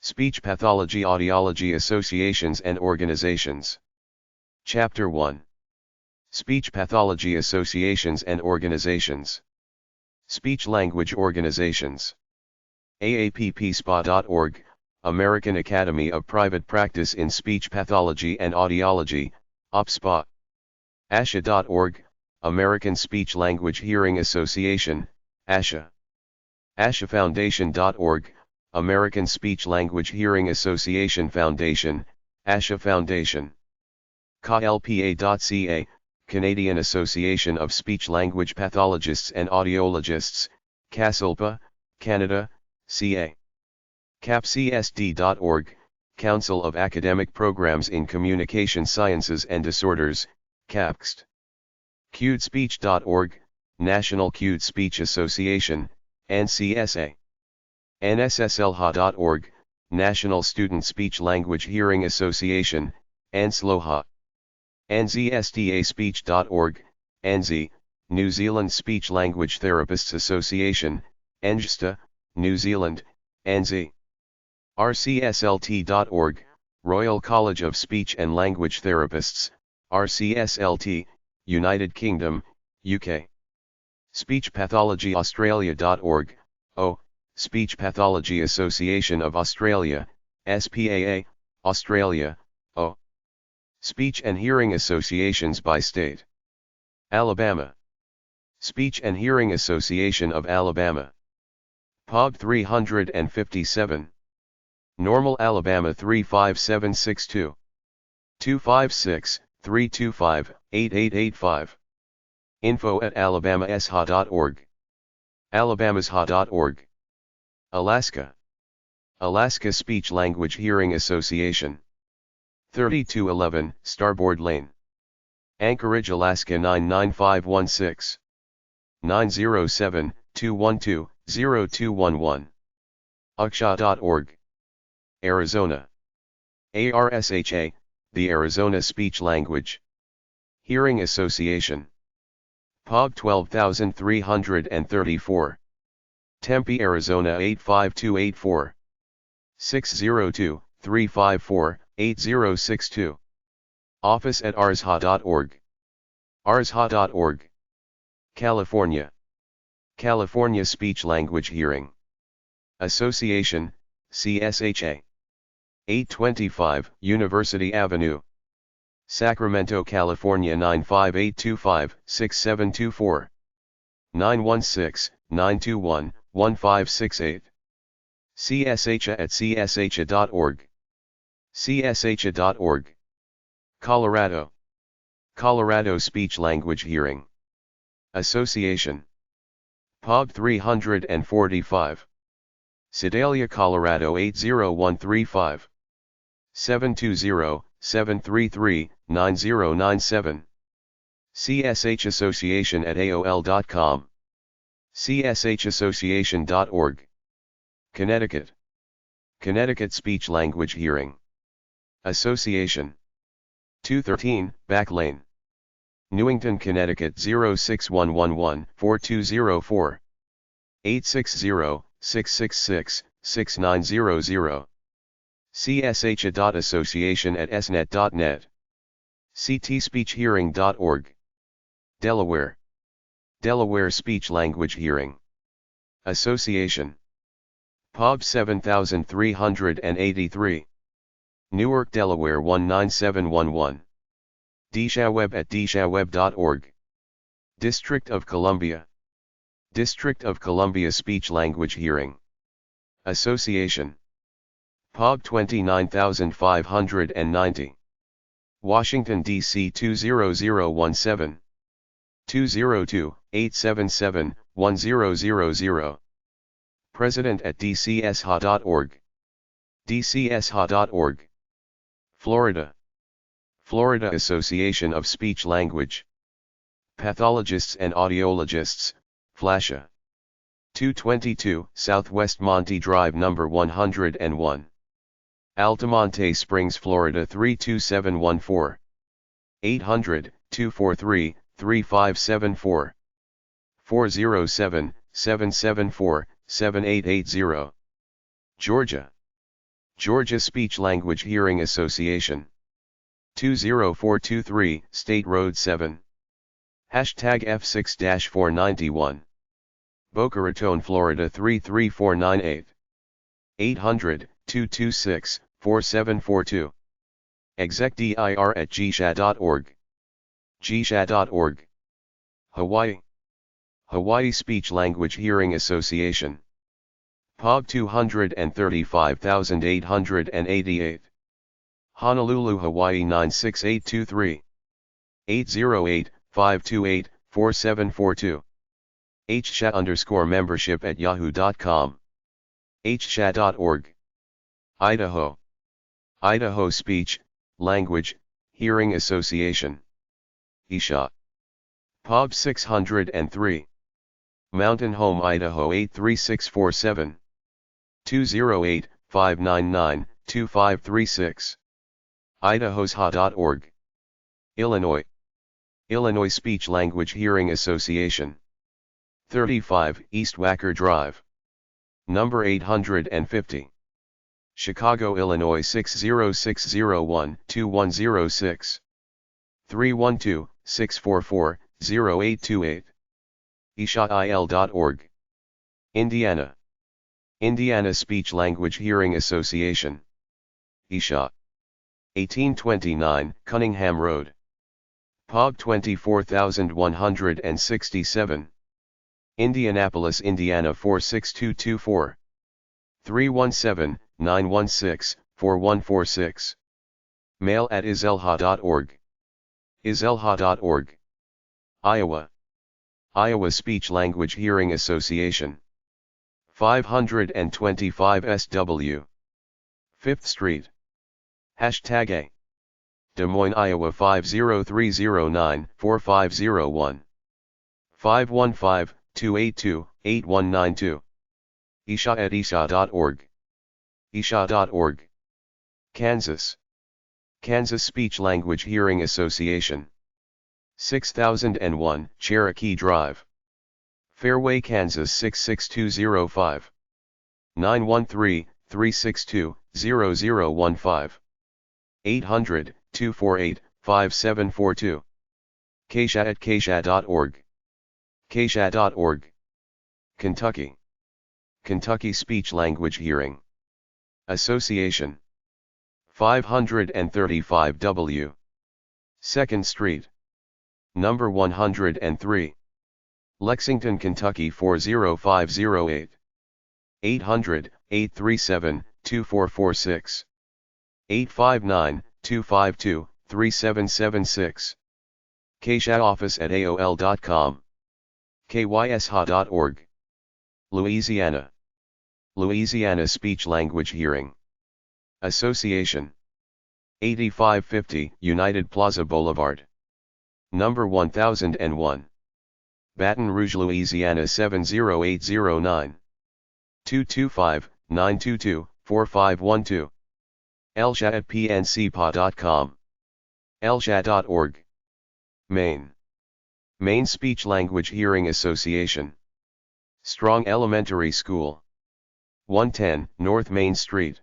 Speech Pathology-Audiology Associations and Organizations. Chapter 1. Speech Pathology Associations and Organizations. Speech-Language Organizations. AAPPSPA.org, American Academy of Private Practice in Speech Pathology and Audiology, OPSPA. ASHA.org, American Speech Language Hearing Association, ASHA. ASHAFoundation.org, American Speech Language Hearing Association Foundation, ASHA Foundation. CALPA.ca, Canadian Association of Speech Language Pathologists and Audiologists, CASLPA, Canada, CA. CAPCSD.org, Council of Academic Programs in Communication Sciences and Disorders, CAPCSD. CUDespeech.org, National Cued Speech Association, NCSA. NSSLHA.org, National Student Speech Language Hearing Association, NSLOHA. NZSTAspeech.org, NZ, New Zealand Speech Language Therapists Association, NZSTA, New Zealand, NZ. RCSLT.org, Royal College of Speech and Language Therapists, RCSLT, United Kingdom, UK. SpeechPathologyAustralia.org, O, Speech Pathology Association of Australia, SPAA, Australia, O. Speech and Hearing Associations by State. Alabama. Speech and Hearing Association of Alabama. POG 357. Normal Alabama 35762. 256-325-8885. info@alabamashA.org. alabamashA.org. Alaska. Alaska Speech Language Hearing Association. 3211 Starboard Lane. Anchorage, Alaska 99516. 907-212-0211. uksha.org. Arizona. ARSHA, the Arizona Speech Language Hearing Association. POG 12334. Tempe, Arizona 85284. 602-354-8062. Office at arsha.org. arsha.org. California. California Speech Language Hearing Association, CSHA. 825 University Avenue. Sacramento, California 95825-6724. 916-921-1568. CSHA@csha.org. CSHA.org. Colorado. Colorado Speech Language Hearing Association. POG 345. Sedalia, Colorado 80135. 720-733-9097. CSH Association at AOL.com. CSHassociation.org. Connecticut. Connecticut Speech Language Hearing Association. 213, Back Lane. Newington, Connecticut 06111-4204. 860-666-6900. CSHA.association@snet.net. ctspeechhearing.org. Delaware. Delaware Speech Language Hearing Association. POG 7383. Newark, Delaware 19711. dshaweb@dshaweb.org. District of Columbia. District of Columbia Speech Language Hearing Association. POG 29590. Washington, D.C. 20017. 202-877-1000. President@dcsha.org. dcsha.org. Florida. Florida Association of Speech Language Pathologists and Audiologists, FLASHA. 222 Southwest Monty Drive No. 101. Altamonte Springs, Florida 32714. 800-243-3574. 407-774-7880. Georgia. Georgia Speech Language Hearing Association. 20423, State Road 7. Hashtag F6-491. Boca Raton, Florida 33498. 800-226-4742. execdir@gsha.org. gsha.org. Hawaii. Hawaii Speech Language Hearing Association. POG 235,888. Honolulu, Hawaii 96823. 808-528-4742. hsha_membership@yahoo.com. hsha.org. Idaho. Idaho Speech, Language, Hearing Association. ISHA. POG 603. Mountain Home, Idaho 83647. 208-599-2536. idahosha.org. Illinois. Illinois Speech Language Hearing Association. 35 East Wacker Drive. Number 850. Chicago, Illinois 60601-2106. 312-644-0828. ishail.org. Indiana. Indiana Speech Language Hearing Association. ISHA. 1829 Cunningham Road. POG 24167. Indianapolis, Indiana 46224. 317-916-4146. mail@iselha.org. iselha.org. Iowa. Iowa Speech Language Hearing Association. 525 SW. 5th Street. Hashtag A. Des Moines, Iowa 50309-4501. 515-282-8192. isha@isha.org. isha.org. Kansas. Kansas Speech Language Hearing Association. 6001 Cherokee Drive. Fairway, Kansas 66205. 913-362-0015. 800-248-5742. ksha@ksha.org. ksha.org. Kentucky. Kentucky Speech Language Hearing Association. 535 W. 2nd Street. Number 103. Lexington, Kentucky 40508. 800-837-2446. 859-252-3776. kshaoffice@aol.com. kysha.org. Louisiana. Louisiana Speech Language Hearing Association. 8550 United Plaza Boulevard. Number 1001. Baton Rouge, Louisiana 70809. 225-922-4512. elsha@pncpa.com. elsha.org. Maine. Maine Speech Language Hearing Association. Strong Elementary School. 110 North Main Street.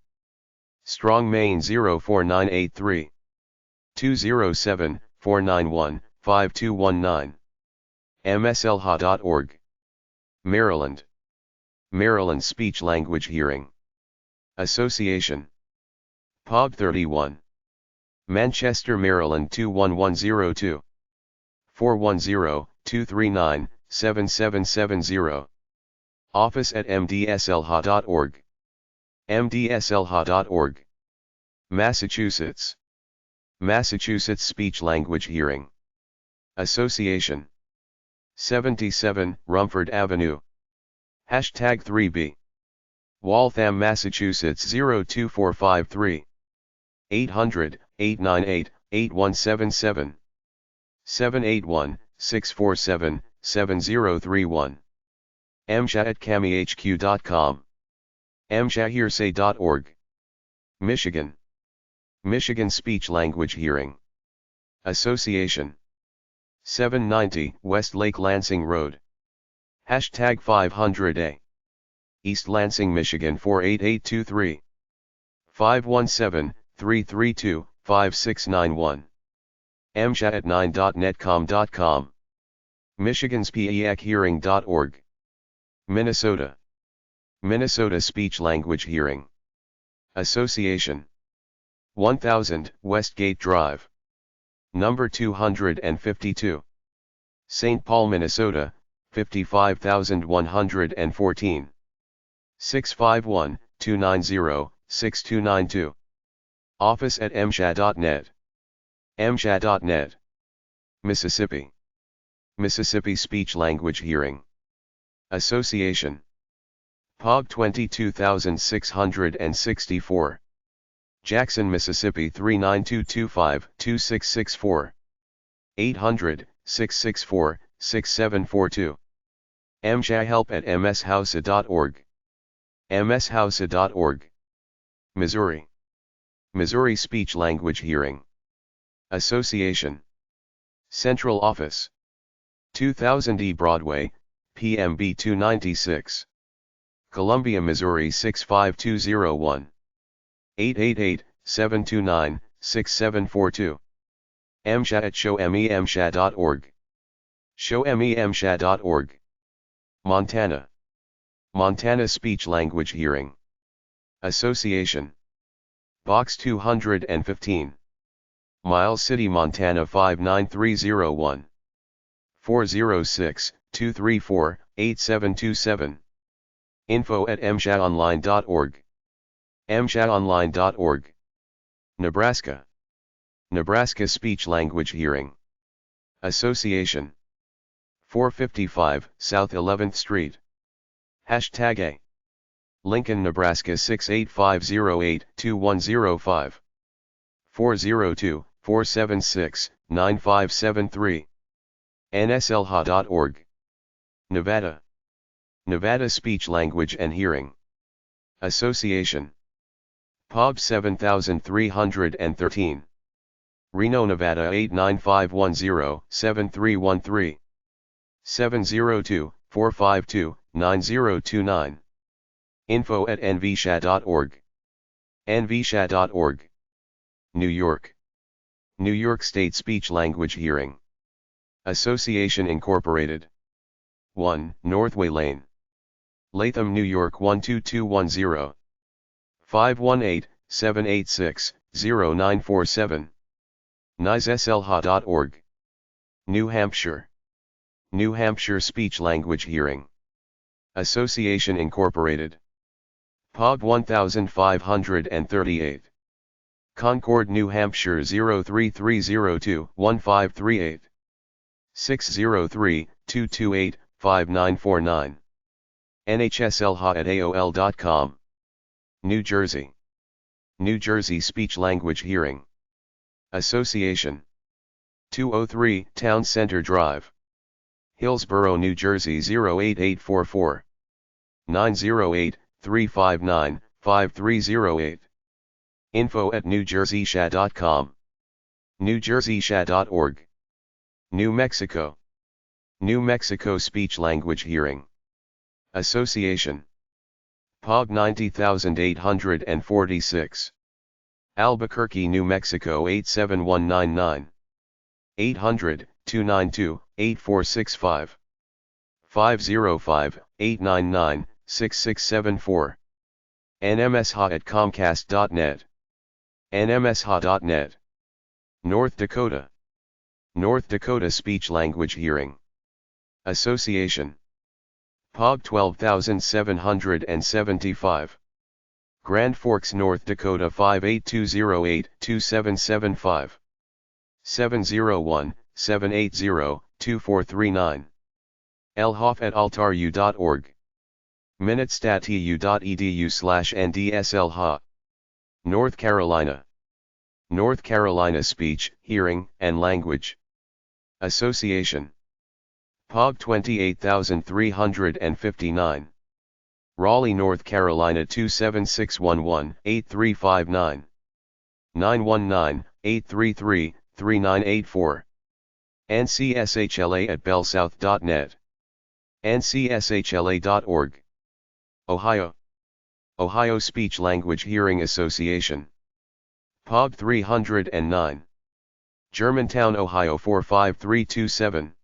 Strong, Maine 04983. 207-491-5219. mslha.org. Maryland. Maryland Speech Language Hearing Association. POG 31. Manchester, Maryland 21102. 410-239-7770. office@mdslha.org. mdslha.org. Massachusetts. Massachusetts Speech Language Hearing Association. 77 Rumford Avenue. Hashtag 3B. Waltham, Massachusetts 02453. 800-898-8177. 781-647-7031. msha@camihq.com. mshahearsay.org. Michigan. Michigan Speech Language Hearing Association. 790 West Lake Lansing Road. Hashtag 500A. East Lansing, Michigan 48823. 517-332-5691. msha@9.netcom.com. Michigan's PEAChearing.org. Minnesota. Minnesota Speech Language Hearing Association. 1000 Westgate Drive. Number 252. St. Paul, Minnesota, 55114. 651-290-6292. Office at msha.net. msha.net. Mississippi. Mississippi Speech Language Hearing Association. POG 22664. Jackson, Mississippi 39225-2664. 800-664-6742. mshahelp@mshausa.org. mshausa.org. Missouri. Missouri Speech Language Hearing Association. Central Office. 2000 E Broadway, PMB 296. Columbia, Missouri 65201. 888-729-6742. msha@showmemsha.org. showmemsha.org. Montana. Montana Speech Language Hearing Association. Box 215. Miles City, Montana 59301. 406-234-8727. info@mshaonline.org. mshaonline.org. Nebraska. Nebraska Speech Language Hearing Association. 455 South 11th Street. Hashtag A. Lincoln, Nebraska 68508-2105. 402-476-9573. nslha.org. Nevada. Nevada Speech Language and Hearing Association. POB 7313. Reno, Nevada 89510-7313. 702-452-9029. info@nvsha.org. nvsha.org. New York. New York State Speech Language Hearing Association Incorporated. 1 Northway Lane, Latham, New York 12210. 518-786-0947. nslha.org. New Hampshire. New Hampshire Speech Language Hearing Association Incorporated. POG 1538. Concord, New Hampshire 03302-1538. 603-228-5949. nhslha@aol.com. New Jersey. New Jersey Speech Language Hearing Association. 203 Town Center Drive, Hillsborough, New Jersey 08844. 908-359-5308. info@newjerseysha.com. newjerseysha.org. New Mexico. New Mexico Speech Language Hearing Association. POG 90846. Albuquerque, New Mexico 87199. 800-292-8465. 505-899-6674. nmsha@comcast.net. nmsha.net. North Dakota. North Dakota Speech Language Hearing Association. POG 12775. Grand Forks, North Dakota 58208-2775. 701-780-2439. lhoff@altaru.org. minutestatu.edu/ndslha. North Carolina. North Carolina Speech, Hearing, and Language Association. POG 28359. Raleigh, North Carolina 27611-8359. 919-833-3984. ncsHLA@bellsouth.net. ncsHLA.org. Ohio. Ohio Speech Language Hearing Association. POB 309. Germantown, Ohio 45327.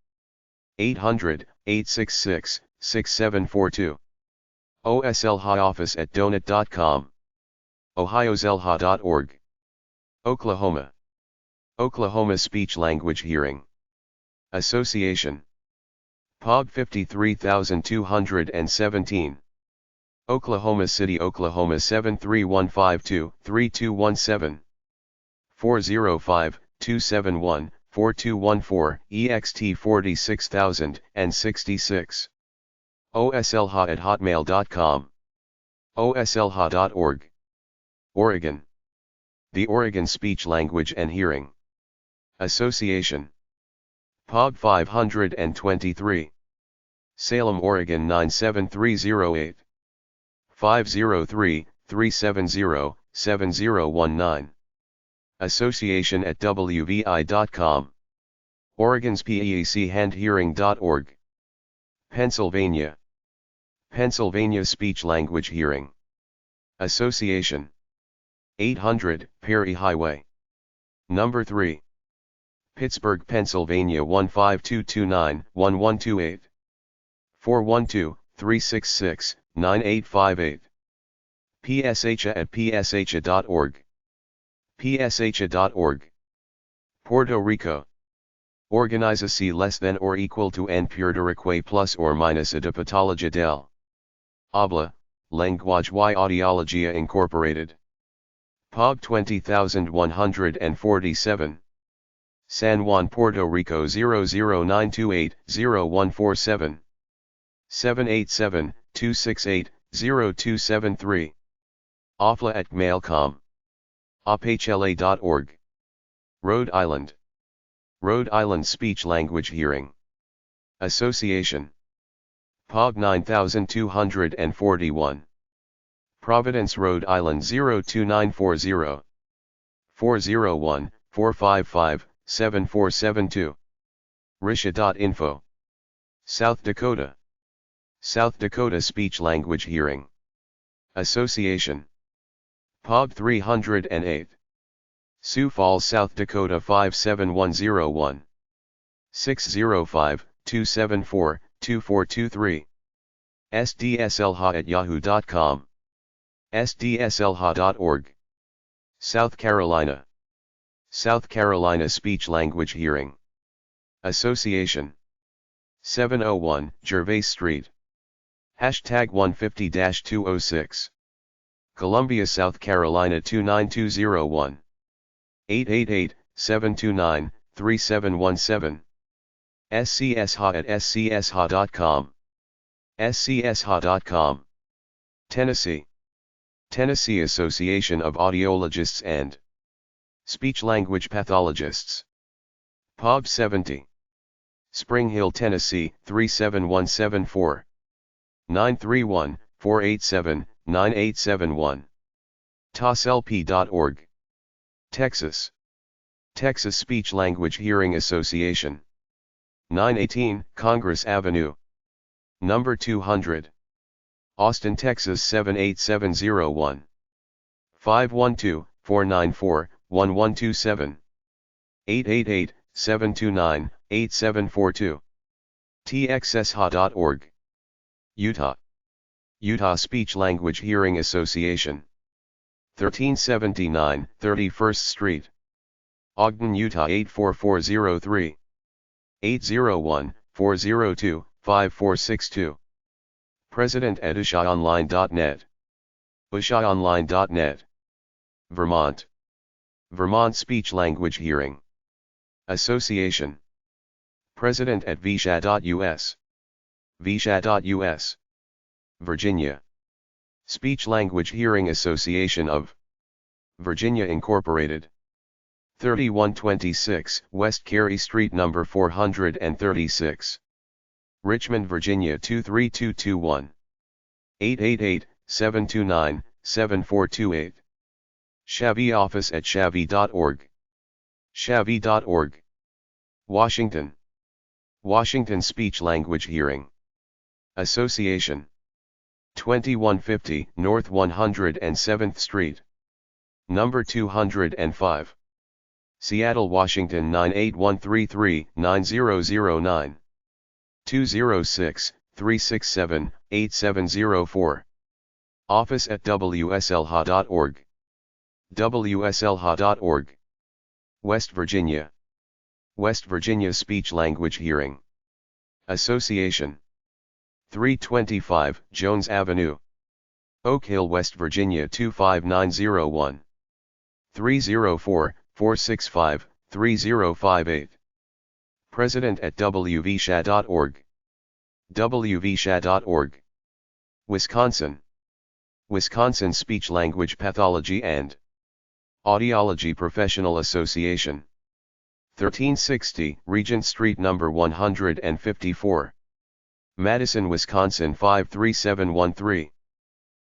800-866-6742. OSLHA office at donut.com. ohioselha.org. Oklahoma. Oklahoma Speech Language Hearing Association. POB 53217. Oklahoma City, Oklahoma 73152-3217. 405-271-4214, EXT 46066. OSLHA@hotmail.com. OSLHA.org. Oregon. The Oregon Speech Language and Hearing Association. POB 523. Salem, Oregon 97308. 503-370-7019. Association at wvi.com. Oregon's PEAChandhearing.org. Pennsylvania. Pennsylvania Speech Language Hearing Association. 800 Perry Highway. Number 3. Pittsburgh, Pennsylvania 15229-1128. 412-366-9858. PSHA@psha.org. psha.org. Puerto Rico. Organiza C less than or equal to en Puerto Rico plus or minus a de Pathology del Habla, Lenguaje y Audiología Incorporated. POB 20147. San Juan, Puerto Rico 00928-0147. 787-268-0273. ofla@gmail.com. ophla.org. Rhode Island. Rhode Island Speech Language Hearing Association. POB 9241. Providence, Rhode Island 02940. 401-455-7472. risha.info. South Dakota. South Dakota Speech Language Hearing Association. POB 308. Sioux Falls, South Dakota 57101. 605-274-2423. sdslha@yahoo.com. sdslha.org. South Carolina. South Carolina Speech Language Hearing Association. 701 Gervais Street. Hashtag 150-206. Columbia, South Carolina 29201. 888-729-3717. scsha@scsha.com. scsha.com. Tennessee. Tennessee Association of Audiologists and Speech-Language Pathologists. POB 70. Spring Hill, Tennessee 37174. 931-487-9871. toslp.org. Texas. Texas Speech Language Hearing Association. 918 Congress Avenue. Number 200. Austin, Texas 78701. 512-494-1127. 888-729-8742. txsha.org. Utah. Utah Speech Language Hearing Association. 1379 31st Street. Ogden, Utah 84403. 801-402-5462. President at ushaonline.net. ushaonline.net. Vermont. Vermont Speech Language Hearing Association. President at vsha.us. vsha.us. Virginia. Speech Language Hearing Association of Virginia Incorporated. 3126 West Carey Street, number 436. Richmond, Virginia 23221. 888-729-7428. Shavy office at shavy.org. shavy.org. Washington. Washington Speech Language Hearing Association. 2150 North 107th Street. Number 205. Seattle, Washington 98133-9009. 206-367-8704. Office at wslha.org. wslha.org. West Virginia. West Virginia Speech Language Hearing Association. 325 Jones Avenue, Oak Hill, West Virginia 25901. 304-465-3058. President at wvsha.org. wvsha.org. Wisconsin. Wisconsin Speech Language Pathology and Audiology Professional Association. 1360 Regent Street, number 154. Madison, Wisconsin 53713.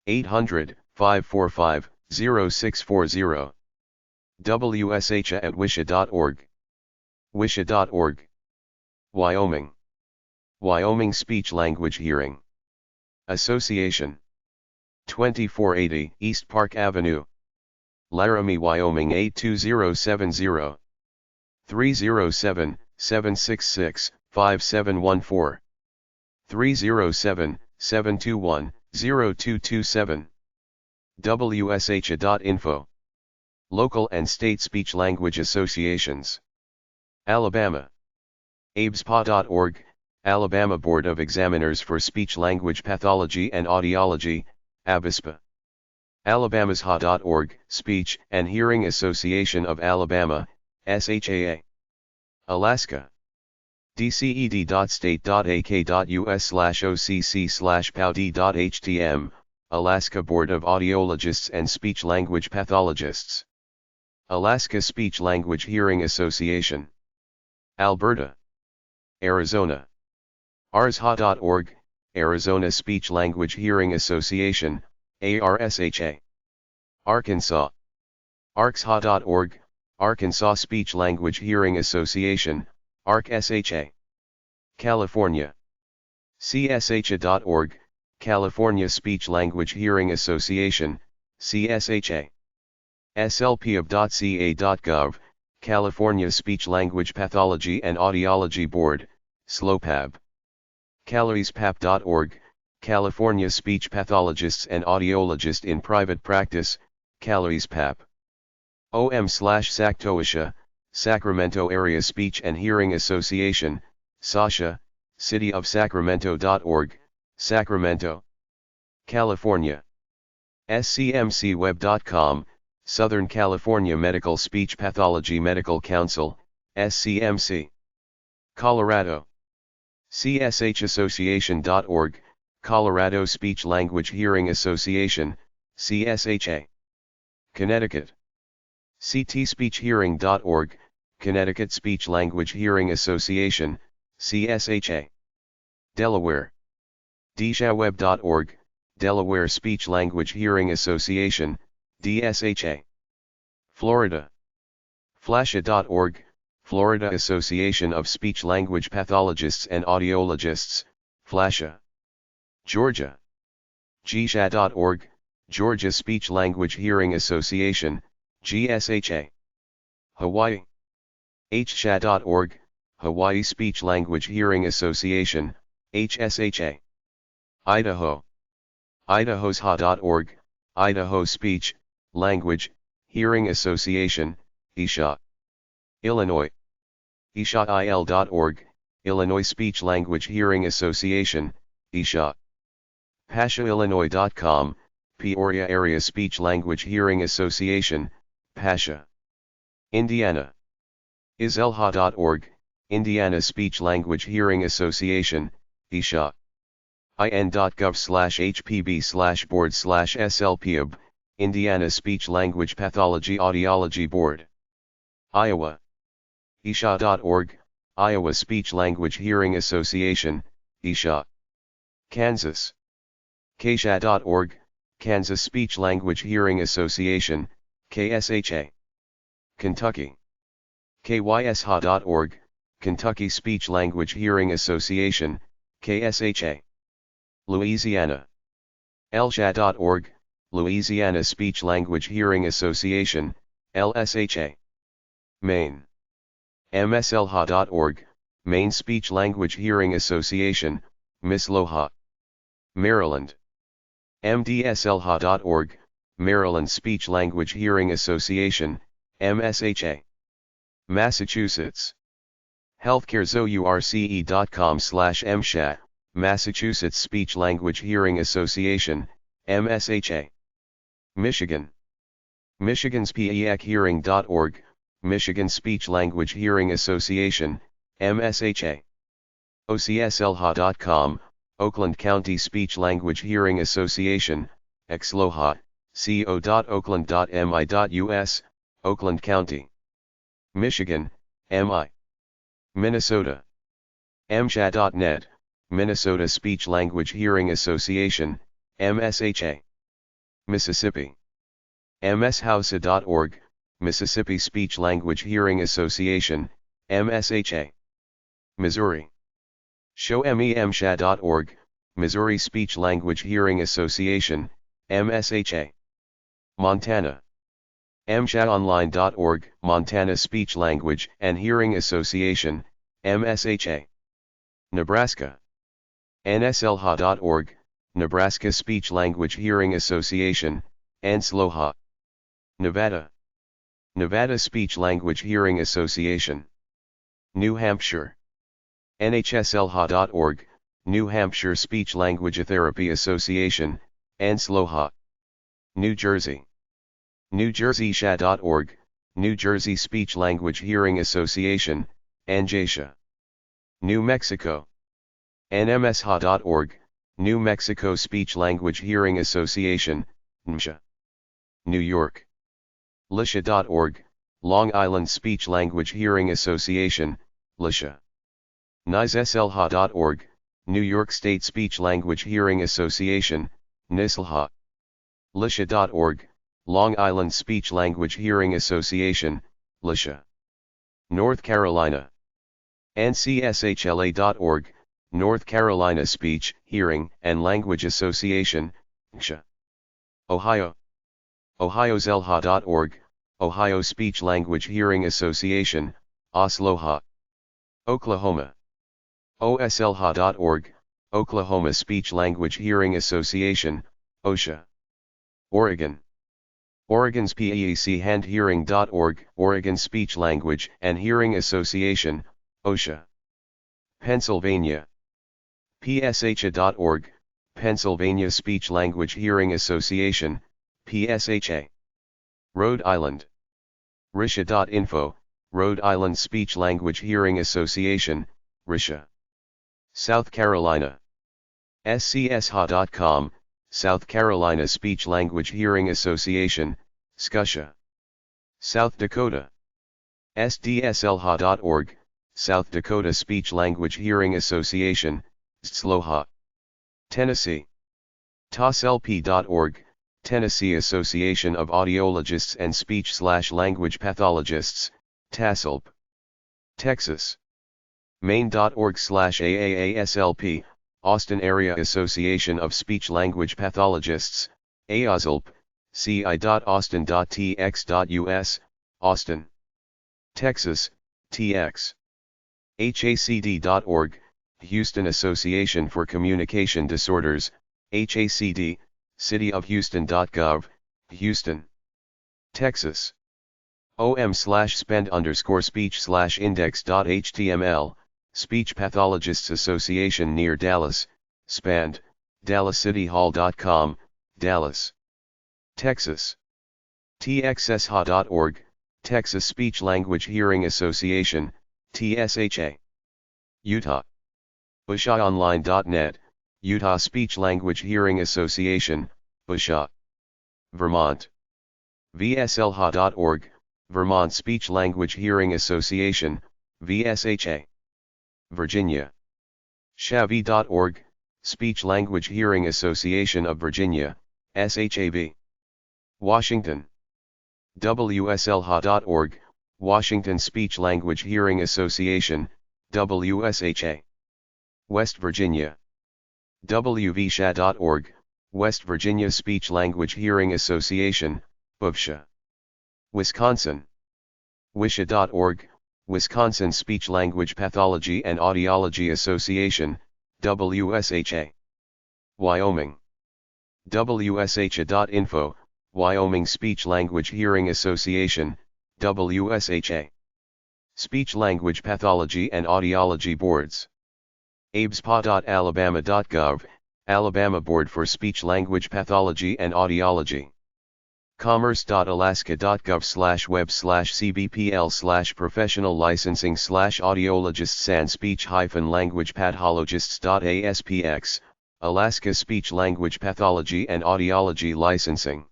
800-545-0640. WSHA at wisha.org. wisha.org. Wyoming. Wyoming Speech Language Hearing Association. 2480 East Park Avenue, Laramie, Wyoming 82070. 307-766-5714. 307-721-0227. WSHA.info. Local and State Speech Language Associations. Alabama. abspa.org, Alabama Board of Examiners for Speech Language Pathology and Audiology, ABSPA. AlabamashA.org, Speech and Hearing Association of Alabama, SHAA. Alaska. dced.state.ak.us/occ/powd.htm, Alaska Board of Audiologists and Speech Language Pathologists. Alaska Speech Language Hearing Association. Alberta. Arizona. arsha.org, Arizona Speech Language Hearing Association, ARSHA. Arkansas. arcsha.org, Arkansas Speech Language Hearing Association, ARCSHA. California. CSHA.org, California Speech Language Hearing Association, CSHA. slpub.ca.gov, California Speech Language Pathology and Audiology Board, SLOPAB. caloriespap.org, California Speech Pathologists and Audiologists in Private Practice, caloriespap. OM/SACTOASHA, Sacramento Area Speech and Hearing Association, SASHA, City of Sacramento.org, Sacramento, California. SCMCweb.com, Southern California Medical Speech Pathology Medical Council, SCMC. Colorado. CSHAssociation.org, Colorado Speech Language Hearing Association, CSHA. Connecticut. ctspeechhearing.org, Connecticut Speech Language Hearing Association, CSHA. Delaware. dshaweb.org, Delaware Speech Language Hearing Association, DSHA. Florida. flasha.org, Florida Association of Speech Language Pathologists and Audiologists, FLASHA. Georgia. gsha.org, Georgia Speech Language Hearing Association, GSHA. Hawaii. hsha.org, Hawaii Speech Language Hearing Association, HSHA. Idaho. idahosha.org, Idaho Speech, Language, Hearing Association, ISHA. Illinois. ishail.org, Illinois Speech Language Hearing Association, ISHA. pashaillinois.com, Peoria Area Speech Language Hearing Association, PASHA. Indiana. iselha.org, Indiana Speech Language Hearing Association, ISHA. in.gov/hpb/board/slpub, Indiana Speech Language Pathology Audiology Board. Iowa. isha.org, Iowa Speech Language Hearing Association, ISHA. Kansas. ksha.org, Kansas Speech Language Hearing Association, KSHA. Kentucky. kysha.org, Kentucky Speech Language Hearing Association, KSHA. Louisiana. LSHA.org, Louisiana Speech Language Hearing Association, LSHA. Maine. MSLHA.org, Maine Speech Language Hearing Association, MISLOHA. Maryland. MDSLHA.org, Maryland Speech Language Hearing Association, MSHA. Massachusetts. healthcarezource.com/MSHA, Massachusetts Speech Language Hearing Association, MSHA. Michigan. Michigan's PEAChearing.org, Michigan Speech Language Hearing Association, MSHA. OCSLHA.com, Oakland County Speech Language Hearing Association, XLOHA, co.oakland.mi.us, Oakland County. Michigan, MI. Minnesota. MSHA.net, Minnesota Speech Language Hearing Association, MSHA. Mississippi. MSHausa.org, Mississippi Speech Language Hearing Association, MSHA. Missouri. ShowMeMSHA.org, Missouri Speech Language Hearing Association, MSHA. Montana. MSHAonline.org, Montana Speech Language and Hearing Association, MSHA. Nebraska. NSLHA.org, Nebraska Speech Language Hearing Association, NSLOHA. Nevada. Nevada Speech Language Hearing Association. New Hampshire. NHSLHA.org, New Hampshire Speech Language Therapy Association, NSLOHA. New Jersey. NewJerseySHA.org, New Jersey Speech Language Hearing Association, NJSHA. New Mexico. NMSHA.org, New Mexico Speech Language Hearing Association, NMSHA. New York. LSHA.org, Long Island Speech Language Hearing Association, LSHA. NYSSLHA.org, New York State Speech Language Hearing Association, NYSLHA. LSHA.org, Long Island Speech Language Hearing Association, LSHA. North Carolina. NCSHLA.org, North Carolina Speech, Hearing, and Language Association, NCHA. Ohio. OhioZLHA.org, Ohio Speech Language Hearing Association, OSLOHA. Oklahoma. OSLHA.org, Oklahoma Speech Language Hearing Association, OSHA. Oregon. Oregon's PEAChandhearing.org, Oregon Speech Language and Hearing Association, OSHA. Pennsylvania. PSHA.org, Pennsylvania Speech Language Hearing Association, PSHA. Rhode Island. RISHA.info, Rhode Island Speech Language Hearing Association, RISHA. South Carolina. SCSHA.com, South Carolina Speech Language Hearing Association, SCUSHA. South Dakota. SDSLHA.org, South Dakota Speech Language Hearing Association, SDSLHA. Tennessee. TASLP.org, Tennessee Association of Audiologists and Speech/Language Pathologists, TASLP. Texas. Maine.org/AAASLP, Austin Area Association of Speech Language Pathologists, AASLP, ci.austin.tx.us, Austin. Texas, TX. HACD.org, Houston Association for Communication Disorders, HACD, cityofhouston.gov, Houston. Texas. OM/spend_speech/index.html, Speech Pathologists Association near Dallas, SPAND, DallasCityHall.com, Dallas. Texas. TXSHA.org, Texas Speech Language Hearing Association, TSHA. Utah. USHAonline.net, Utah Speech Language Hearing Association, USHA. Vermont. VSLHA.org, Vermont Speech Language Hearing Association, VSHA. Virginia. SHAV.org, Speech Language Hearing Association of Virginia, SHAV. Washington. WSLHA.org, Washington Speech Language Hearing Association, WSHA. West Virginia. WVSHA.org, West Virginia Speech Language Hearing Association, WVSHA. Wisconsin. WSHA.org, Wisconsin Speech Language Pathology and Audiology Association, WSHA. Wyoming. WSHA.info, Wyoming Speech Language Hearing Association, WSHA. Speech Language Pathology and Audiology Boards. abspa.alabama.gov, Alabama Board for Speech Language Pathology and Audiology. commerce.alaska.gov/web/cbpl/professional licensing/audiologists and speech-language pathologists.aspx, Alaska Speech Language Pathology and Audiology Licensing.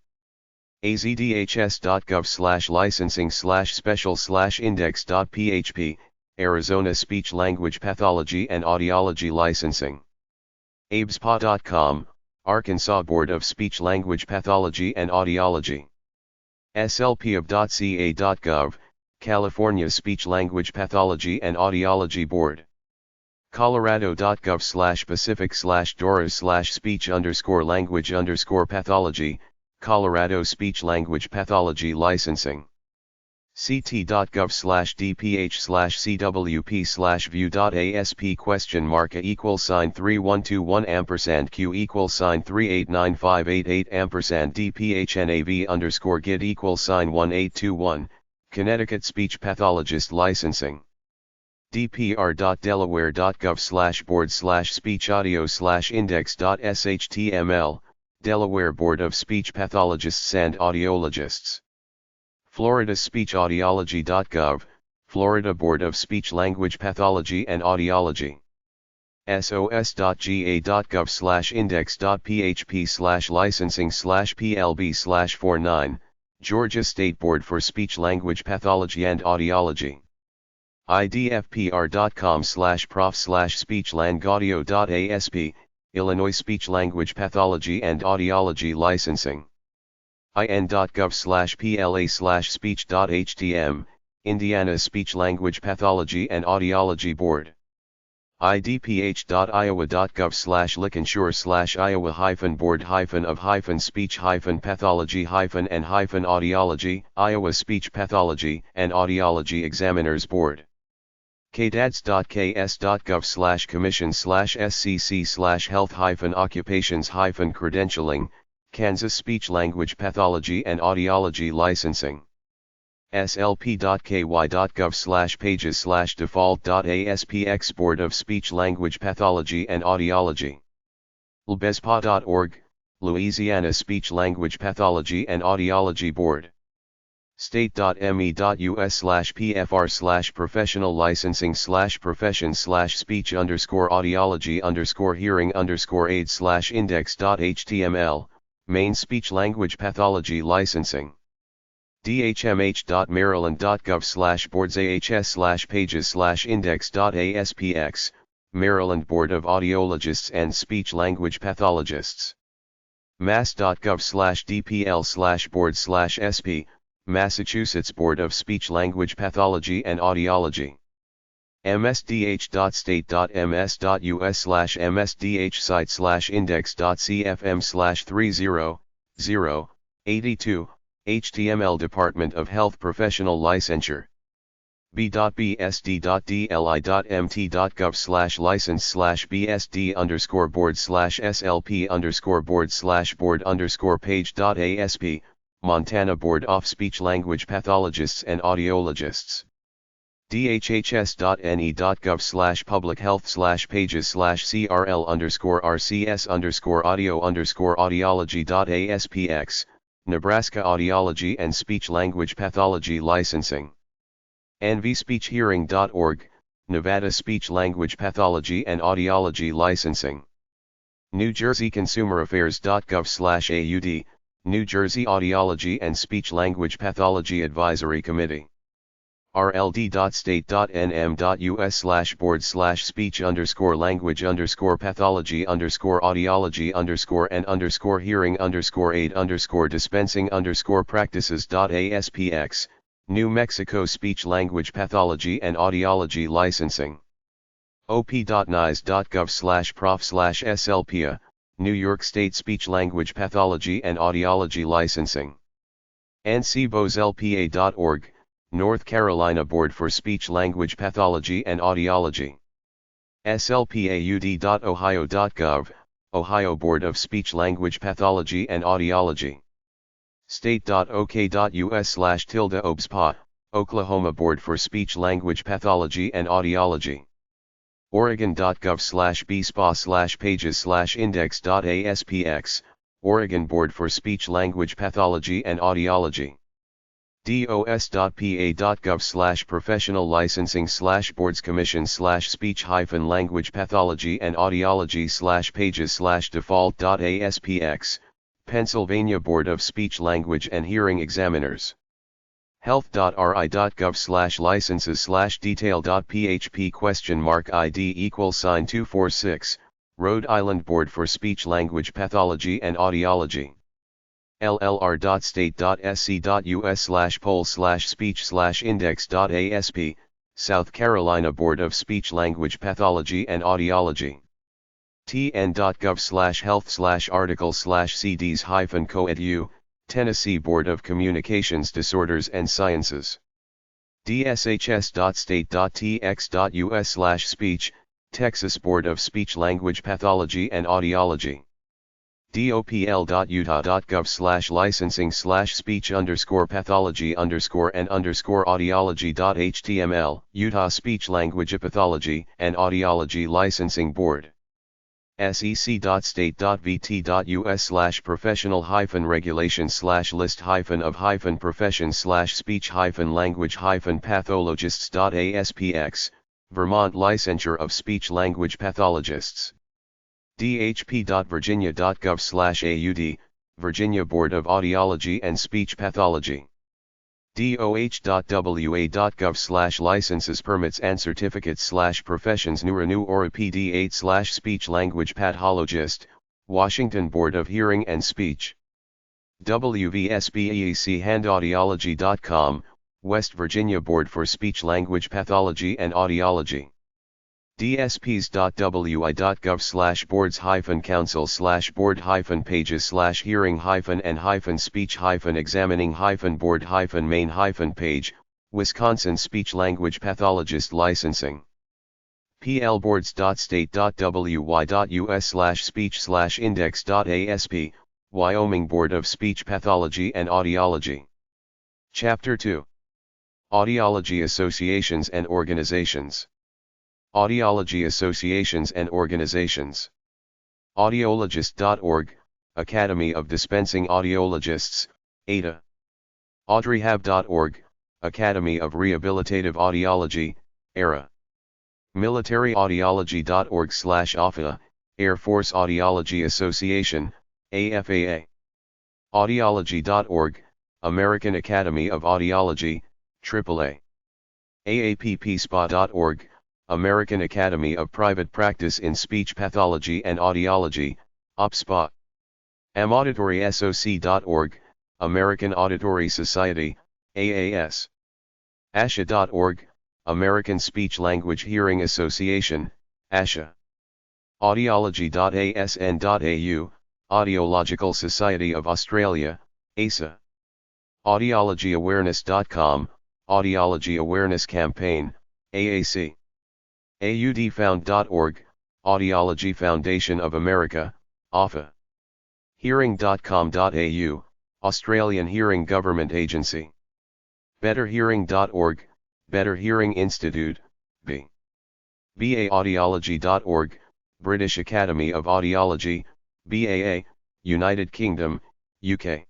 azdhs.gov/licensing/special/index.php, Arizona Speech Language Pathology and Audiology Licensing. abspa.com, Arkansas Board of Speech Language Pathology and Audiology. slpub.ca.gov, California Speech Language Pathology and Audiology Board. colorado.gov/pacific/doras/speech_language_pathology, Colorado Speech Language Pathology Licensing. ct.gov/dph/cwp/view.asp?*312-1$q=3895888$dphnav_gid=18221, Connecticut Speech Pathologist Licensing. dpr.delaware.gov/board/speech-audio/index.shtml, Delaware Board of Speech Pathologists and Audiologists. Florida SpeechAudiology.gov, Florida Board of Speech Language Pathology and Audiology. sos.ga.gov/index.php/licensing/plb/49, Georgia State Board for Speech Language Pathology and Audiology. idfpr.com/prof/speechlanguaudio.asp, Illinois Speech Language Pathology and Audiology Licensing. in.gov/pla/speech.htm, Indiana Speech Language Pathology and Audiology Board. idph.iowa.gov/licensure/iowa-of-speech-pathology-and-audiology, Iowa Speech Pathology and Audiology Examiners Board. kdads.ks.gov/commission/scc/health-occupations-credentialing, Kansas Speech Language Pathology and Audiology Licensing. slp.ky.gov/pages/default.aspx Board of Speech Language Pathology and Audiology. lbespa.org, Louisiana Speech Language Pathology and Audiology Board. state.me.us/pfr/professional licensing/profession/speech_audiology_hearing_aid/index.html, Maine Speech Language Pathology Licensing. dhmh.maryland.gov/boards/ahs/pages/index.aspx, Maryland Board of Audiologists and Speech Language Pathologists. mass.gov/dpl/board/sp, Massachusetts Board of Speech Language Pathology and Audiology. msdh.state.ms.us/msdh site/index.cfm/30.082, HTML Department of Health Professional Licensure. b.bsd.dli.mt.gov/license/bsd_board/slp_board/page.asp, Montana Board of Speech Language Pathologists and Audiologists. dhhs.ne.gov/public-health/pages/crl_rcs_audio_audiology.aspx, Nebraska Audiology and Speech Language Pathology Licensing. nvspeechhearing.org, Nevada Speech Language Pathology and Audiology Licensing. New Jersey ConsumerAffairs.gov/AUD, New Jersey Audiology and Speech Language Pathology Advisory Committee. rld.state.nm.us/board/speech_language_pathology_audiology_and_hearing_practices.aspx, New Mexico Speech Language Pathology and Audiology Licensing. op.nice.gov/prof/slpia, New York State Speech-Language Pathology and Audiology Licensing. ncboslpa.org, North Carolina Board for Speech-Language Pathology and Audiology. slpaud.ohio.gov, Ohio Board of Speech-Language Pathology and Audiology. state.ok.us/OBSPA, Oklahoma Board for Speech-Language Pathology and Audiology. Oregon.gov/bspa/pages/index.aspx, Oregon Board for Speech-Language Pathology and Audiology. dos.pa.gov/professional licensing/boards commission/speech-language pathology and audiology/pages/default.aspx, Pennsylvania Board of Speech Language and Hearing Examiners. health.ri.gov/licenses/detail.php?ID =246, Rhode Island Board for Speech Language Pathology and Audiology. llr.state.sc.us/poll/speech/index.asp, South Carolina Board of Speech Language Pathology and Audiology. tn.gov/health/article/cds-co.edu, Tennessee Board of Communications Disorders and Sciences. dshs.state.tx.us/speech, Texas Board of Speech Language Pathology and Audiology. dopl.utah.gov/licensing/speech_pathology_and_audiology.html, Utah Speech Language Pathology and Audiology Licensing Board. sec.bt.us/professional-regulation/list-of-profession/speech-language-pathologists.aspx, Vermont Licensure of Speech Language Pathologists. dhp.virginia.gov/aud, Virginia Board of Audiology and Speech Pathology. doh.wa.gov/licenses permits and certificates/professions new renew or PD8/speech language pathologist, Washington Board of Hearing and Speech. wvsbeechandaudiology.com, West Virginia Board for Speech Language Pathology and Audiology. dsps.wi.gov/boards-council/board-pages/hearing-and-speech-examining-board-main-page, Wisconsin Speech Language Pathologist Licensing. plboards.state.wy.us/speech/index.asp, Wyoming Board of Speech Pathology and Audiology. Chapter 2. Audiology Associations and Organizations. Audiology Associations and Organizations. Audiologist.org, Academy of Dispensing Audiologists, ADA. audreyhab.org, Academy of Rehabilitative Audiology, ARA. militaryaudiology.org/AFA, Air Force Audiology Association, AFAA. Audiology.org, American Academy of Audiology, AAA. AAPPSPA.org, American Academy of Private Practice in Speech Pathology and Audiology, APSPA. amauditorysoc.org, American Auditory Society, AAS. ASHA.org, American Speech Language Hearing Association, ASHA. Audiology.asn.au, Audiological Society of Australia, ASA. Audiologyawareness.com, Audiology Awareness Campaign, AAC. audfound.org, Audiology Foundation of America, AFA. Hearing.com.au, Australian Hearing Government Agency. betterhearing.org, Better Hearing Institute, B. baaudiology.org, British Academy of Audiology, BAA, United Kingdom, UK.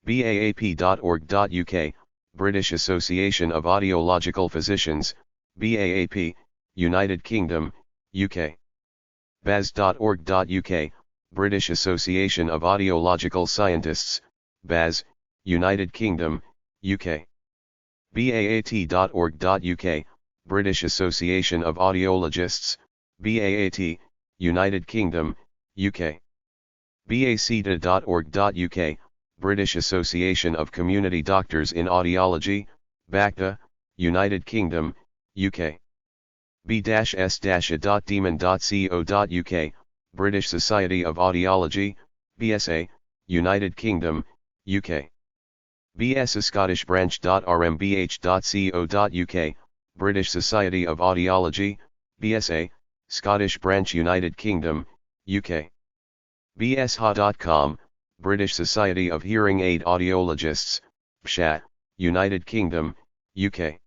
baap.org.uk, British Association of Audiological Physicians, BAAP, United Kingdom, UK. baz.org.uk, British Association of Audiological Scientists, BAS, United Kingdom, UK. baat.org.uk, British Association of Audiologists, BAAT, United Kingdom, UK. bacda.org.uk, British Association of Community Doctors in Audiology, BACTA, United Kingdom, UK. b-s-a.demon.co.uk, British Society of Audiology, BSA, United Kingdom, UK. BSA Scottish branch.rmbh.co.uk, British Society of Audiology, BSA, Scottish branch United Kingdom, UK. bsha.com, British Society of Hearing Aid Audiologists, BSHA, United Kingdom, UK.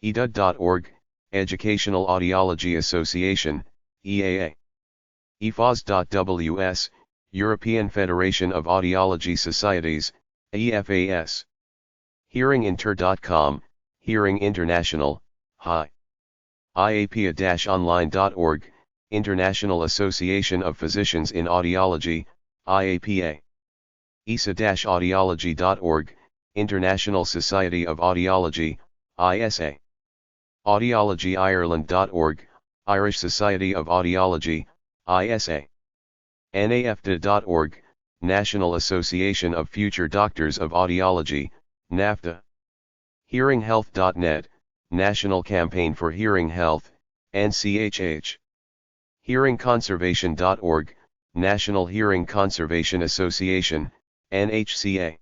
edud.org, Educational Audiology Association, EAA. efas.ws, European Federation of Audiology Societies, EFAS. hearinginter.com, Hearing International, HI. iapia-online.org, International Association of Physicians in Audiology, IAPA. isa-audiology.org, International Society of Audiology, ISA. audiologyireland.org, Irish Society of Audiology, ISA. nafta.org, National Association of Future Doctors of Audiology, NAFTA. hearinghealth.net, National Campaign for Hearing Health, NCHH. hearingconservation.org, National Hearing Conservation Association, NHCA.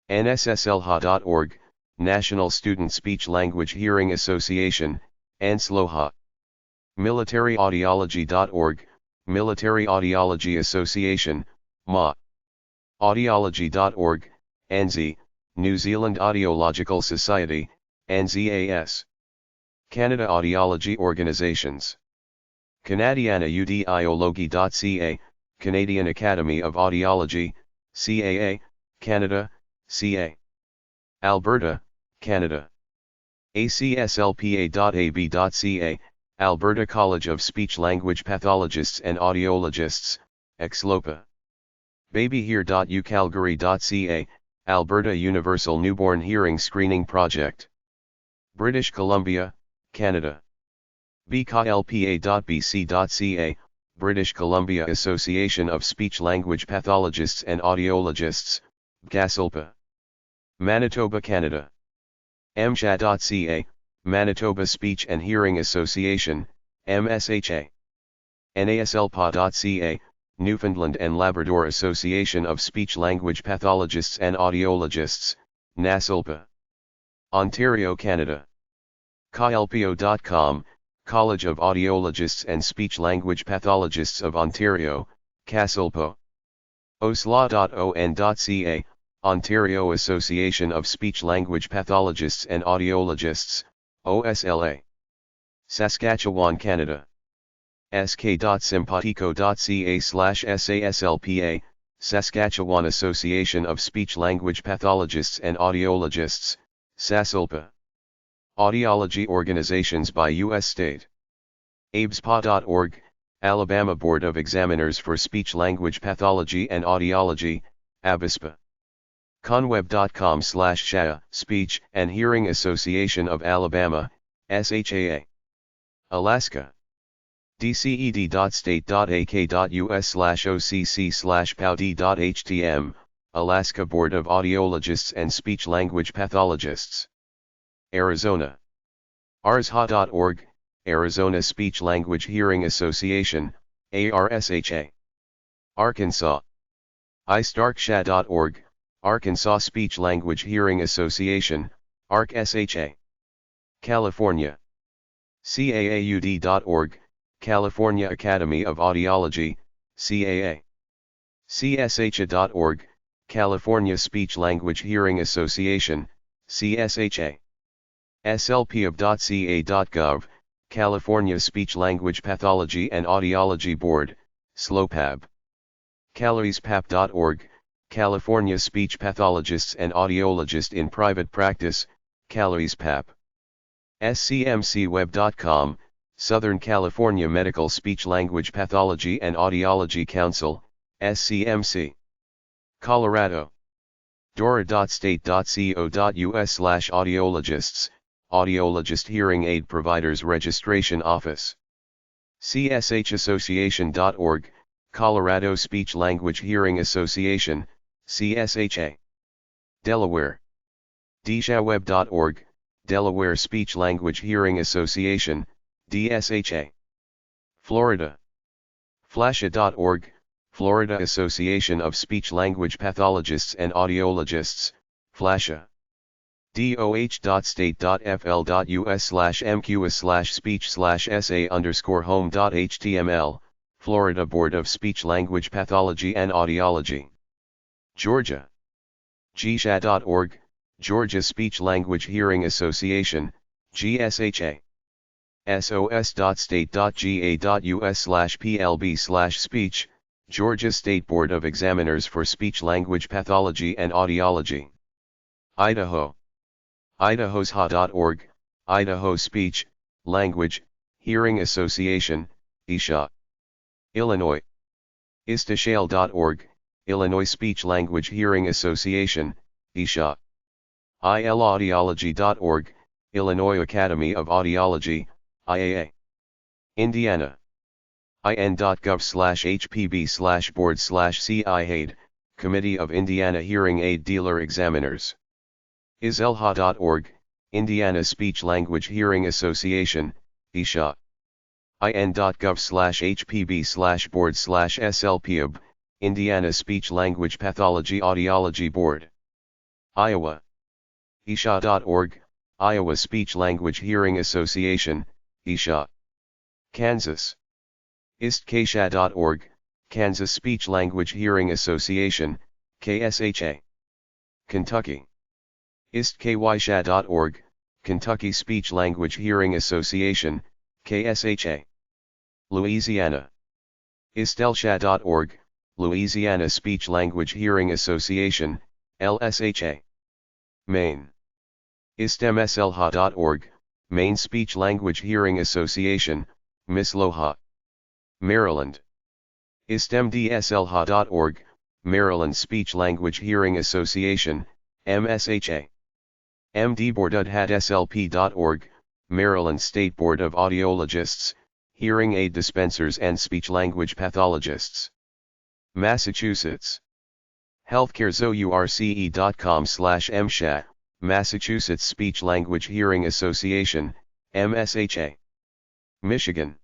nsslha.org, National Student Speech Language Hearing Association, NSLOHA. militaryaudiology.org, Military Audiology Association, MA. audiology.org, NZ, New Zealand Audiological Society, NZAS. Canada Audiology Organizations. Canadiana Audiologie.ca, Canadian Academy of Audiology, CAA, Canada, CA. Alberta, Canada. acslpa.ab.ca, Alberta College of Speech Language Pathologists and Audiologists, EXLOPA. babyhear.ucalgary.ca, Alberta Universal Newborn Hearing Screening Project. British Columbia, Canada. bklpa.bc.ca, British Columbia Association of Speech Language Pathologists and Audiologists, BCASLPA. Manitoba, Canada. msha.ca, Manitoba Speech and Hearing Association, MSHA. naslpa.ca, Newfoundland and Labrador Association of Speech Language Pathologists and Audiologists, NASLPA. Ontario, Canada. CALPO.com, College of Audiologists and Speech Language Pathologists of Ontario, CASLPO. osla.on.ca, Ontario Association of Speech Language Pathologists and Audiologists, OSLA. Saskatchewan, Canada. sk.simpatico.ca/SASLPA, Saskatchewan Association of Speech Language Pathologists and Audiologists, SASLPA. Audiology organizations by U.S. state. abspa.org, Alabama Board of Examiners for Speech Language Pathology and Audiology, ABSPA. conweb.com/SHA, Speech and Hearing Association of Alabama, SHAA. Alaska. dced.state.ak.us/occ/powd.htm, Alaska Board of Audiologists and Speech Language Pathologists. Arizona. arsha.org, Arizona Speech Language Hearing Association, ARSHA. Arkansas. istarksha.org, Arkansas Speech Language Hearing Association, ARC-SHA. California. CAAUD.org, California Academy of Audiology, CAA. CSHA.org, California Speech Language Hearing Association, CSHA. slpub.ca.gov, California Speech Language Pathology and Audiology Board, SLOPAB. caloriespap.org, California Speech Pathologists and Audiologists in Private Practice, caloriespap. scmcweb.com, Southern California Medical Speech Language Pathology and Audiology Council, SCMC. Colorado. dora.state.co.us/audiologists, Audiologist Hearing Aid Providers Registration Office. cshAssociation.org, Colorado Speech Language Hearing Association, CSHA. Delaware. dshaweb.org, Delaware Speech Language Hearing Association, DSHA. Florida. FLASHA.org, Florida Association of Speech-Language Pathologists and Audiologists, FLASHA. doh.state.fl.us/mqs/speech/sa_home.html, Florida Board of Speech-Language Pathology and Audiology. Georgia. GSHA.org, Georgia Speech-Language Hearing Association, GSHA. sos.state.ga.us/plb/speech, Georgia State Board of Examiners for Speech-Language Pathology and Audiology. Idaho. idahosha.org, Idaho Speech, Language, Hearing Association, ISHA. Illinois. istashale.org, Illinois Speech Language Hearing Association, ISHA. ilaudiology.org, Illinois Academy of Audiology, IAA. Indiana. in.gov/hpb/board/CIHAID, Committee of Indiana Hearing Aid Dealer Examiners. iselha.org, Indiana Speech Language Hearing Association, ISHA. in.gov/hpb/board/SLPUB, Indiana Speech Language Pathology Audiology Board. Iowa. isha.org, Iowa Speech Language Hearing Association, ISHA. Kansas. istkasha.org, Kansas Speech Language Hearing Association, KSHA. Kentucky. istkaysha.org, Kentucky Speech Language Hearing Association, KSHA. Louisiana. istelsha.org, Louisiana Speech Language Hearing Association, LSHA. Maine. istemslha.org, Maine Speech Language Hearing Association, MISLOHA. Maryland. istemdslha.org, Maryland Speech Language Hearing Association, MSHA. mdboardudhatslp.org, Maryland State Board of Audiologists, Hearing Aid Dispensers and Speech-Language Pathologists. Massachusetts. healthcarezource.com/msha, Massachusetts Speech Language Hearing Association, MSHA. Michigan.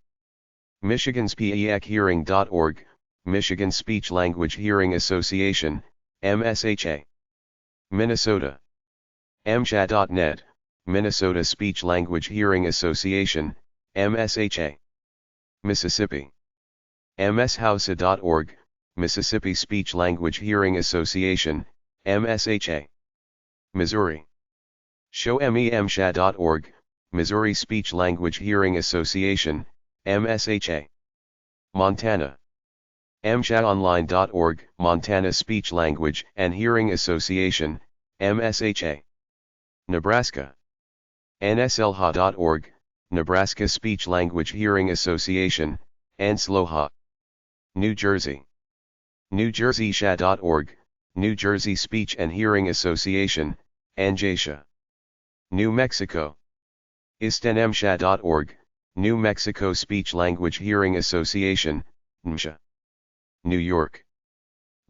Michigan's PEAChearing.org, Michigan Speech Language Hearing Association, MSHA. Minnesota. msha.net, Minnesota Speech Language Hearing Association, MSHA. Mississippi. mshausa.org, Mississippi Speech Language Hearing Association, MSHA. Missouri. showmemsha.org, Missouri Speech Language Hearing Association, MSHA. Montana. mshaonline.org, Montana Speech Language and Hearing Association, MSHA. Nebraska. nslha.org, Nebraska Speech Language Hearing Association, NSLOHA. New Jersey. newjerseysha.org, New Jersey Speech and Hearing Association, NJSHA. New Mexico. istenmsha.org, New Mexico Speech Language Hearing Association, NMSHA. New York.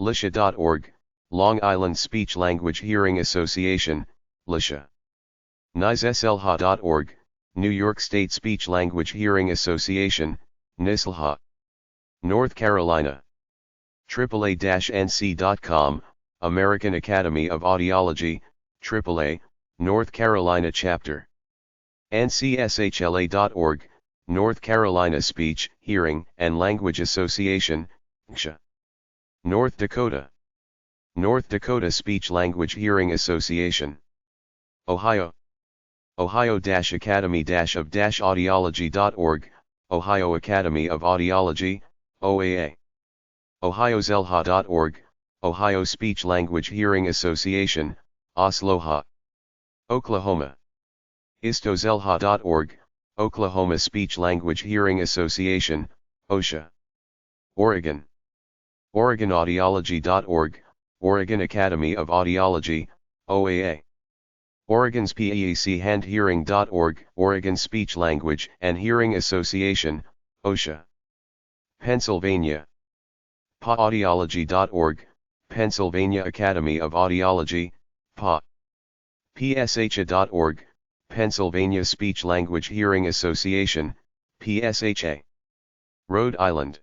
LSHA.org, Long Island Speech Language Hearing Association, LSHA. nyslha.org, New York State Speech Language Hearing Association, NSLHA. North Carolina. AAA-NC.com, American Academy of Audiology, AAA, North Carolina Chapter. NCSHLA.org, North Carolina Speech, Hearing, and Language Association, NCHA. North Dakota. North Dakota Speech Language Hearing Association. Ohio. Ohio-Academy-of-Audiology.org, Ohio Academy of Audiology, OAA. OhioZelha.org, Ohio Speech Language Hearing Association, OSLOHA. Oklahoma. istozelha.org, Oklahoma Speech Language Hearing Association, OSHA. Oregon. OregonAudiology.org, Oregon Academy of Audiology, OAA. Oregon's PEACHandHearing.org, Oregon Speech Language and Hearing Association, OSHA. Pennsylvania. PAAudiology.org, Pennsylvania Academy of Audiology, PA. PSHA.org, Pennsylvania Speech Language Hearing Association, PSHA. Rhode Island.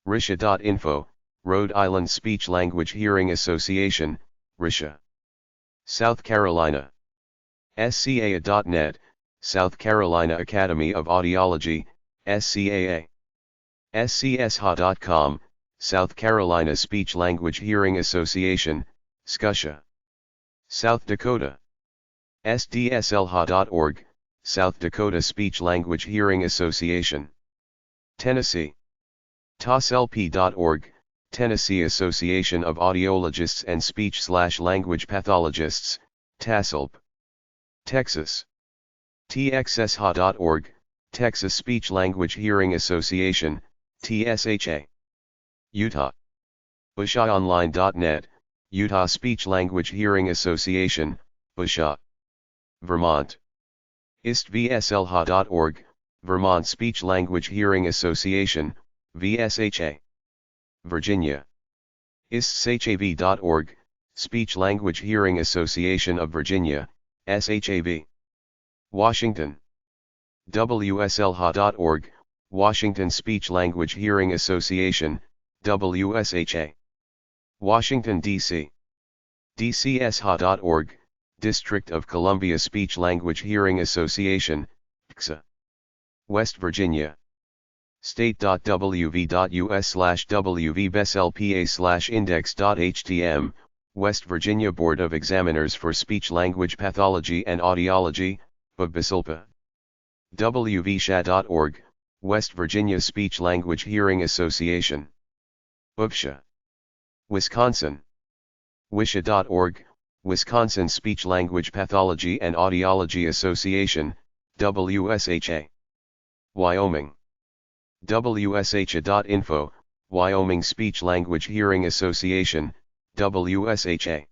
RISHA.info, Rhode Island Speech Language Hearing Association, RISHA. South Carolina. SCAA.net, South Carolina Academy of Audiology, SCAA. SCSHA.com, South Carolina Speech Language Hearing Association, SCUSHA. South Dakota. SDSLHA.org, South Dakota Speech Language Hearing Association. Tennessee. TASLP.org, Tennessee Association of Audiologists and Speech/Language Pathologists, TASLP. Texas. TXSHA.org, Texas Speech Language Hearing Association, TSHA. Utah. USHAonline.net, Utah Speech Language Hearing Association, USHA. Vermont. ISTVSLHA.org, Vermont Speech Language Hearing Association, VSHA. Virginia. ISTSHAV.org, Speech Language Hearing Association of Virginia, SHAV. Washington. WSLHA.org, Washington Speech Language Hearing Association, WSHA. Washington, D.C. DCSHA.org, District of Columbia Speech Language Hearing Association, DCSA. West Virginia. state.wv.us/wvbeslpa/index.htm, West Virginia Board of Examiners for Speech Language Pathology and Audiology, BSLPA. wvsha.org, West Virginia Speech Language Hearing Association. WVSHA. Wisconsin. WISHA.org, Wisconsin Speech Language Pathology and Audiology Association, WSHA. Wyoming. WSHA.info, Wyoming Speech Language Hearing Association, WSHA.